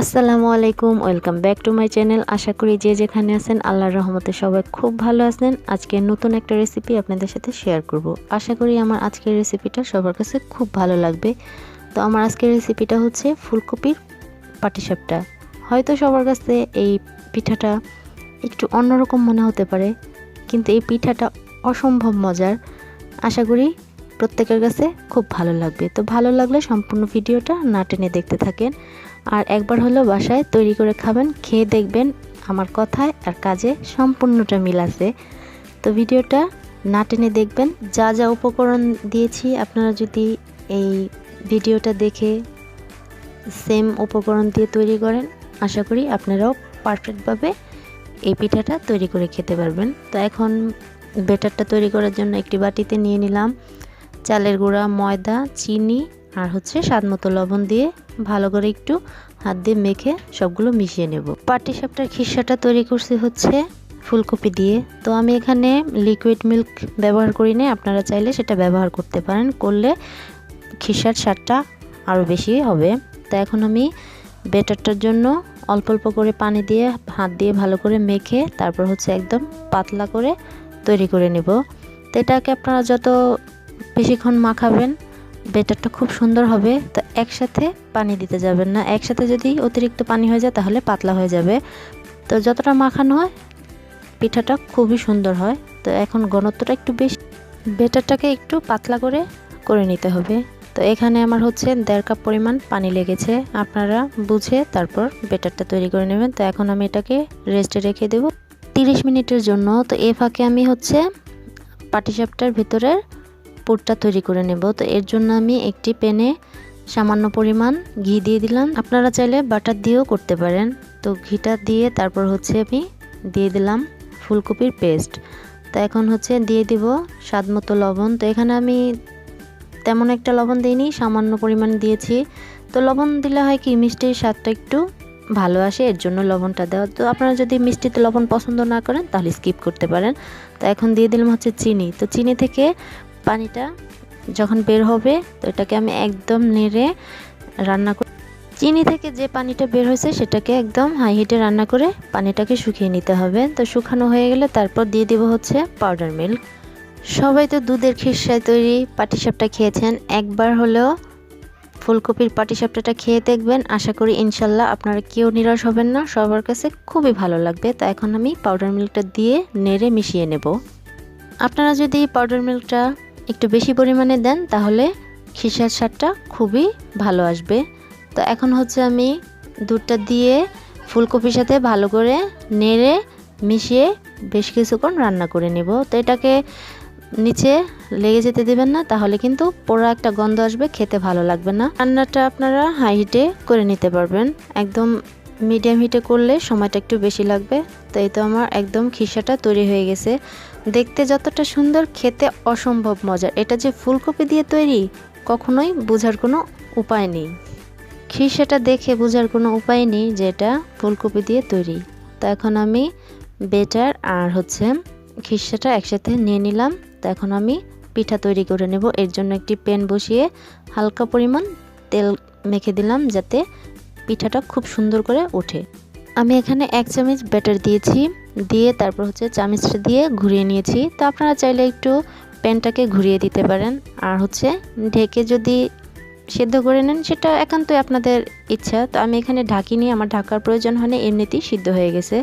আসসালামু আলাইকুম, welcome back to my channel. আশা করি যে যেখানে আছেন আল্লাহর রহমতে সবাই খুব ভালো আছেন। আজকে নতুন একটা রেসিপি আপনাদের সাথে শেয়ার করব। আশা করি আমার আজকের রেসিপিটা সবার কাছে খুব ভালো লাগবে। তো আমার আজকের রেসিপিটা হচ্ছে ফুলকপির পাটিসাপটা। হয়তো সবার কাছে এই পিঠাটা একটু অন্যরকম মনে হতে পারে, কিন্তু এই পিঠাটা অসম্ভব মজার। আশা করি প্রত্যেকের কাছে খুব ভালো লাগবে। তো ভালো লাগলে সম্পূর্ণ ভিডিওটা না টেনে দেখতে থাকেন, আর একবার হলো বাসায় তৈরি করে খাবেন, খেয়ে দেখবেন আমার কথায় আর কাজে সম্পূর্ণটা মিল আছে। তো ভিডিওটা না টেনে দেখবেন। যা যা উপকরণ দিয়েছি আপনারা যদি এই ভিডিওটা দেখে সেম উপকরণ দিয়ে তৈরি করেন, আশা করি আপনারাও পারফেক্টভাবে এই পিঠাটা তৈরি করে খেতে পারবেন। তো এখন ব্যাটারটা তৈরি করার জন্য একটি বাটিতে নিয়ে নিলাম চালের গুঁড়া, ময়দা, চিনি আর স্বাদমতো লবণ দিয়ে ভালো করে একটু হাত দিয়ে মেখে সবগুলো মিশিয়ে নেব। পাটিসাপটার খিসাটা তৈরি করছি ফুলকপি দিয়ে। তো আমি এখানে লিকুইড মিল্ক ব্যবহার করি না, আপনারা চাইলে সেটা ব্যবহার করতে পারেন, করলে খিসার স্বাদটা আরও বেশি হবে। তো এখন আমি ব্যাটারটার জন্য অল্প অল্প করে পানি দিয়ে হাত দিয়ে ভালো করে মেখে তারপর একদম পাতলা করে তৈরি করে নেব। তো এটাকে আপনারা যত বেশিক্ষণ মাখাবেন ব্যাটারটা খুব সুন্দর হবে। তো একসাথে পানি দিতে যাবেন না, একসাথে যদি অতিরিক্ত পানি হয়ে যায় তাহলে পাতলা হয়ে যাবে। তো যতটা মাখানো হয় পিঠাটা খুবই সুন্দর হয়। তো এখন ঘনত্বটা একটু বেশি, ব্যাটারটাকে একটু পাতলা করে করে নিতে হবে। তো এখানে আমার 1.5 কাপ পরিমাণ পানি লেগেছে, আপনারা বুঝে তারপর ব্যাটারটা তৈরি করে নেবেন। তো এখন আমি এটাকে রেস্টে রেখে দেব 30 মিনিটের জন্য। তো এই ফাঁকে আমি পাটিসাপটার ভিতরের পুরটা তৈরি করে নেব। তো এর জন্য আমি একটি প্যানে সামান্য পরিমাণ ঘি দিয়ে দিলাম, আপনারা চাইলে বাটার দিয়েও করতে পারেন। তো ঘিটা দিয়ে তারপর আমি দিয়ে দিলাম ফুলকপির পেস্ট। তো এখন দিয়ে দিব স্বাদমতো লবণ। তো এখানে আমি তেমন একটা লবণ দিইনি, সামান্য পরিমাণ দিয়েছি। তো লবণ দিলে হয় কি মিষ্টির স্বাদটা একটু ভালো আসে, এর জন্য লবণটা দেওয়া। তো আপনারা যদি মিষ্টিতে লবণ পছন্দ না করেন তাহলে স্কিপ করতে পারেন। তো এখন দিয়ে দিলাম চিনি। তো চিনি থেকে পানিটা যখন বের হবে তো এটাকে আমি একদম নেড়ে রান্না করে, চিনি থেকে যে পানিটা বের হয়েছে সেটাকে একদম হাই হিটে রান্না করে পানিটাকে শুকিয়ে নিতে হবে। তো শুকানো হয়ে গেলে তারপর দিয়ে দিব পাউডার মিল্ক। সবাই তো দুধের খিরসায় তৈরি পাটিসাপটা খেয়েছেন, একবার হলেও ফুলকপির পাটিসাপটাটা খেয়ে দেখবেন। আশা করি ইনশাল্লাহ আপনারা কেউ নিরাশ হবেন না, সবার কাছে খুবই ভালো লাগবে। তো এখন আমি পাউডার মিল্কটা দিয়ে নেড়ে মিশিয়ে নেব। আপনারা যদি পাউডার মিল্কটা একটু বেশি পরিমাণে দেন তাহলে খিসার স্বাদটা খুবই ভালো আসবে। তো এখন আমি দুধটা দিয়ে ফুলকপির সাথে ভালো করে নেড়ে মিশিয়ে বেশ কিছুক্ষণ রান্না করে নেব। তো এটাকে নিচে লেগে যেতে দেবেন না, তাহলে কিন্তু পোড়া একটা গন্ধ আসবে, খেতে ভালো লাগবে না। রান্নাটা আপনারা হাই হিটে করে নিতে পারবেন, একদম মিডিয়াম হিটে করলে সময়টা একটু বেশি লাগবে। তো এই তো আমার একদম খিসাটা তৈরি হয়ে গেছে। দেখতে যতটা সুন্দর, খেতে অসম্ভব মজার। এটা যে ফুলকপি দিয়ে তৈরি কখনোই বোঝার কোনো উপায় নেই, খিসাটা দেখে বোঝার কোনো উপায় নেই যে এটা ফুলকপি দিয়ে তৈরি। তো এখন আমি ব্যাটার আর খিসাটা একসাথে নিয়ে নিলাম। তো এখন আমি পিঠা তৈরি করে নেব। এর জন্য একটি প্যান বসিয়ে হালকা পরিমাণ তেল মেখে দিলাম যাতে পিঠাটা খুব সুন্দর করে ওঠে। আমি এখানে 1 চামচ ব্যাটার দিয়েছি, দিয়ে তারপর চামচটা দিয়ে ঘুরিয়ে নিয়েছি। তো আপনারা চাইলে একটু প্যানটাকে ঘুরিয়ে দিতে পারেন, আর ঢেকে যদি সেদ্ধ করে নেন সেটা একান্তই আপনাদের ইচ্ছা। তো আমি এখানে ঢাকিনি, আমার ঢাকার প্রয়োজন হয়নি, এমনিতেই সিদ্ধ হয়ে গেছে।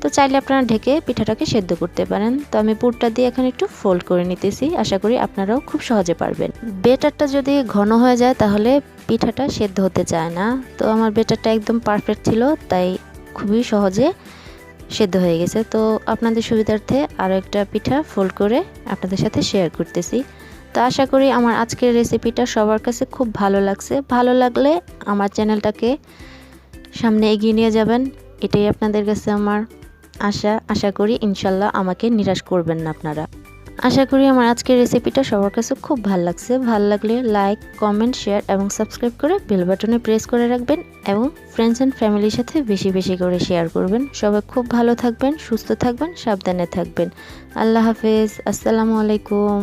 তো চাইলে আপনারা ঢেকে পিঠাটাকে সেদ্ধ করতে পারেন। তো আমি পুরটা দিয়ে এখন একটু ফোল্ড করে নিতেছি, আশা করি আপনারাও খুব সহজে পারবেন। ব্যাটারটা যদি ঘন হয়ে যায় তাহলে পিঠাটা সেদ্ধ হতে চায় না। তো আমার ব্যাটারটা একদম পারফেক্ট ছিল, তাই খুবই সহজে সেদ্ধ হয়ে গেছে। তো আপনাদের সুবিধার্থে আরও একটা পিঠা ফোল্ড করে আপনাদের সাথে শেয়ার করতেছি। তো আশা করি আমার আজকের রেসিপিটা সবার কাছে খুব ভালো লাগছে। ভালো লাগলে আমার চ্যানেলটাকে সামনে এগিয়ে নিয়ে যাবেন, এটাই আপনাদের কাছে আমার আশা করি ইনশাল্লাহ আমাকে নিরাশ করবেন না আপনারা। আশা করি আমার আজকের রেসিপিটা সবার কাছে খুব ভালো লাগছে। ভালো লাগলে লাইক, কমেন্ট, শেয়ার এবং সাবস্ক্রাইব করে বেল বাটনে প্রেস করে রাখবেন, এবং ফ্রেন্ডস অ্যান্ড ফ্যামিলির সাথে বেশি বেশি করে শেয়ার করবেন। সবাই খুব ভালো থাকবেন, সুস্থ থাকবেন, সাবধানে থাকবেন। আল্লাহ হাফেজ, আসসালামু আলাইকুম।